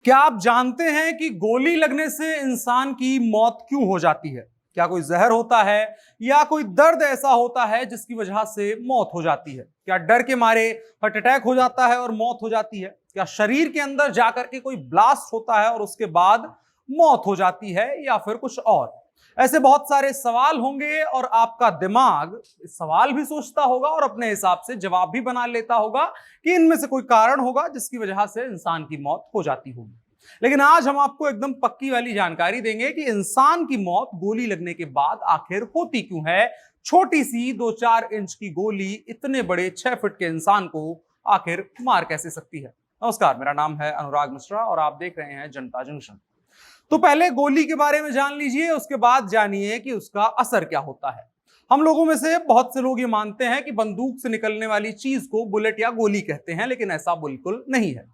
क्या आप जानते हैं कि गोली लगने से इंसान की मौत क्यों हो जाती है? क्या कोई जहर होता है या कोई दर्द ऐसा होता है जिसकी वजह से मौत हो जाती है? क्या डर के मारे हार्ट अटैक हो जाता है और मौत हो जाती है? क्या शरीर के अंदर जाकर के कोई ब्लास्ट होता है और उसके बाद मौत हो जाती है, या फिर कुछ और? ऐसे बहुत सारे सवाल होंगे और आपका दिमाग सवाल भी सोचता होगा और अपने हिसाब से जवाब भी बना लेता होगा कि इनमें से कोई कारण होगा जिसकी वजह से इंसान की मौत हो जाती होगी। लेकिन आज हम आपको एकदम पक्की वाली जानकारी देंगे कि इंसान की मौत गोली लगने के बाद आखिर होती क्यों है। छोटी सी 2-4 इंच की गोली इतने बड़े 6 फीट के इंसान को आखिर मार कैसे सकती है। नमस्कार, मेरा नाम है अनुराग मिश्रा और आप देख रहे हैं जनता जंक्शन। तो पहले गोली के बारे में जान लीजिए, उसके बाद जानिए कि उसका असर क्या होता है। हम लोगों में से बहुत से लोग ये मानते हैं कि बंदूक से निकलने वाली चीज को बुलेट या गोली कहते हैं, लेकिन ऐसा बिल्कुल नहीं है।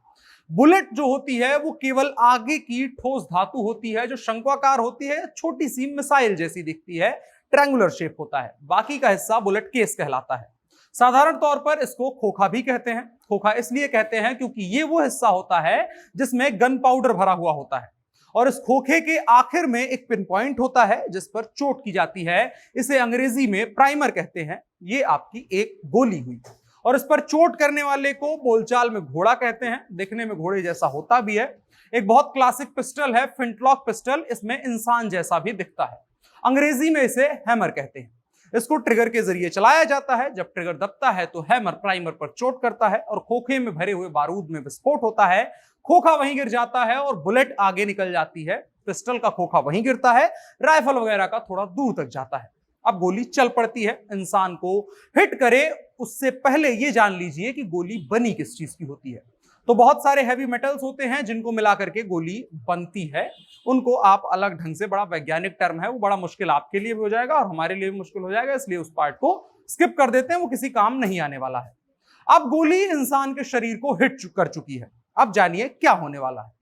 बुलेट जो होती है वो केवल आगे की ठोस धातु होती है जो शंक्वाकार होती है, छोटी सी मिसाइल जैसी दिखती है, ट्रायंगुलर शेप होता है। बाकी का हिस्सा बुलेट केस कहलाता है। साधारण तौर पर इसको खोखा भी कहते हैं। खोखा इसलिए कहते हैं क्योंकि ये वो हिस्सा होता है जिसमें गन पाउडर भरा हुआ होता है और इस खोखे के आखिर में एक पिन पॉइंट होता है जिस पर चोट की जाती है। इसे अंग्रेजी में प्राइमर कहते हैं। ये आपकी एक गोली हुई और इस पर चोट करने वाले को बोलचाल में घोड़ा कहते हैं। देखने में घोड़े जैसा होता भी है। एक बहुत क्लासिक पिस्टल है फ्लिंटलॉक पिस्टल, इसमें इंसान जैसा भी दिखता है। अंग्रेजी में इसे हैमर कहते हैं। इसको ट्रिगर के जरिए चलाया जाता है। जब ट्रिगर दबता है तो हैमर प्राइमर पर चोट करता है और खोखे में भरे हुए बारूद में विस्फोट होता है। खोखा वहीं गिर जाता है और बुलेट आगे निकल जाती है। पिस्टल का खोखा वहीं गिरता है, राइफल वगैरह का थोड़ा दूर तक जाता है। अब गोली चल पड़ती है। इंसान को हिट करे उससे पहले यह जान लीजिए कि गोली बनी किस चीज की होती है। तो बहुत सारे हैवी मेटल्स होते हैं जिनको मिलाकर के गोली बनती है। उनको आप अलग ढंग से, बड़ा वैज्ञानिक टर्म है, वो बड़ा मुश्किल आपके लिए भी हो जाएगा और हमारे लिए भी मुश्किल हो जाएगा, इसलिए उस पार्ट को स्किप कर देते हैं, वो किसी काम नहीं आने वाला है। अब गोली इंसान के शरीर को हिट कर चुकी है। अब जानिए क्या होने वाला है।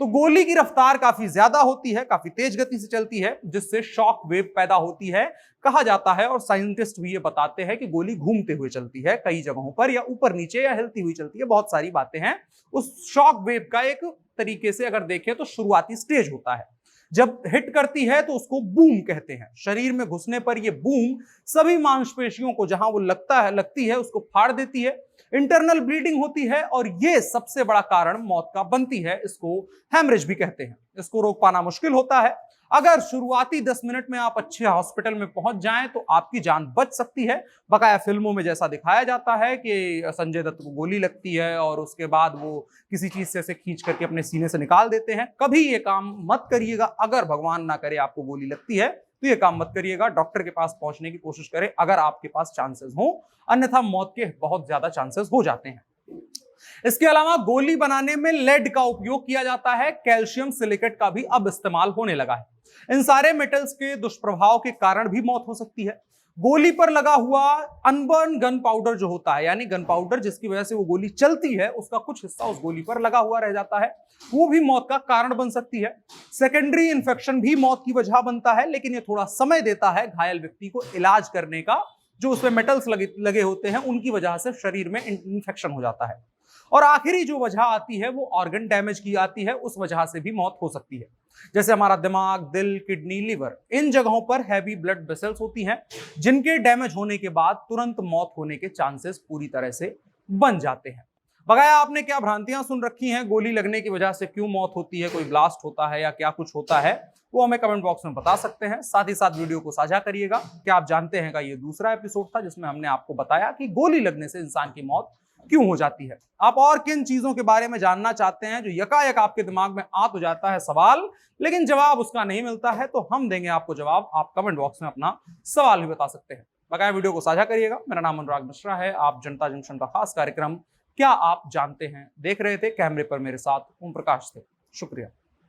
तो गोली की रफ्तार काफी ज्यादा होती है, काफी तेज गति से चलती है, जिससे शॉक वेव पैदा होती है कहा जाता है। और साइंटिस्ट भी ये बताते हैं कि गोली घूमते हुए चलती है कई जगहों पर, या ऊपर नीचे या हिलती हुई चलती है। बहुत सारी बातें हैं। उस शॉक वेव का एक तरीके से अगर देखें तो शुरुआती स्टेज होता है। जब हिट करती है तो उसको बूम कहते हैं। शरीर में घुसने पर यह बूम सभी मांसपेशियों को जहां वो लगती है उसको फाड़ देती है। इंटरनल ब्लीडिंग होती है और यह सबसे बड़ा कारण मौत का बनती है। इसको हैमरेज भी कहते हैं। इसको रोक पाना मुश्किल होता है। अगर शुरुआती 10 मिनट में आप अच्छे हॉस्पिटल में पहुंच जाएं तो आपकी जान बच सकती है। बकाया फिल्मों में जैसा दिखाया जाता है कि संजय दत्त को गोली लगती है और उसके बाद वो किसी चीज से ऐसे खींच करके अपने सीने से निकाल देते हैं। कभी ये काम मत करिएगा। अगर भगवान ना करे आपको गोली लगती है तो ये काम मत करिएगा। डॉक्टर के पास पहुंचने की कोशिश करें अगर आपके पास चांसेस हो, अन्यथा मौत के बहुत ज्यादा चांसेस हो जाते हैं। इसके अलावा गोली बनाने में लेड का उपयोग किया जाता है। कैल्शियम सिलिकेट का भी अब इस्तेमाल होने लगा है। इन सारे मेटल्स के दुष्प्रभाव के कारण भी मौत हो सकती है। गोली पर लगा हुआ अनबर्न गन पाउडर जो होता है, यानी गन पाउडर जिसकी वजह से वो गोली चलती है, उसका कुछ हिस्सा उस गोली पर लगा हुआ रह जाता है, वो भी मौत का कारण बन सकती है। सेकेंडरी इन्फेक्शन भी मौत की वजह बनता है, लेकिन ये थोड़ा समय देता है घायल व्यक्ति को इलाज करने का। जो उसमें मेटल्स लगे होते हैं उनकी वजह से शरीर में इन्फेक्शन हो जाता है। और आखिरी जो वजह आती है वो ऑर्गन डैमेज की आती है। उस वजह से भी मौत हो सकती है। जैसे हमारा दिमाग, दिल, किडनी, लिवर, इन जगहों पर हैवी ब्लड वेसल्स होती हैं जिनके डैमेज होने के बाद तुरंत मौत होने के चांसेस पूरी तरह से बन जाते हैं। बगाया आपने क्या भ्रांतियां सुन रखी हैं गोली लगने की वजह से क्यों मौत होती है, कोई ब्लास्ट होता है या क्या कुछ होता है, वो हमें कमेंट बॉक्स में बता सकते हैं। साथ ही साथ वीडियो को साझा करिएगा। क्या आप जानते हैं का ये दूसरा एपिसोड था जिसमें हमने आपको बताया कि गोली लगने से इंसान की मौत क्यों हो जाती है। आप और किन चीजों के बारे में जानना चाहते हैं जो यकायक आपके दिमाग में आ तो जाता है सवाल, लेकिन जवाब उसका नहीं मिलता है, तो हम देंगे आपको जवाब। आप कमेंट बॉक्स में अपना सवाल भी बता सकते हैं। बकाया वीडियो को साझा करिएगा। मेरा नाम अनुराग मिश्रा है। आप जनता जंक्शन का खास कार्यक्रम क्या आप जानते हैं देख रहे थे। कैमरे पर मेरे साथ ओम प्रकाश थे। शुक्रिया।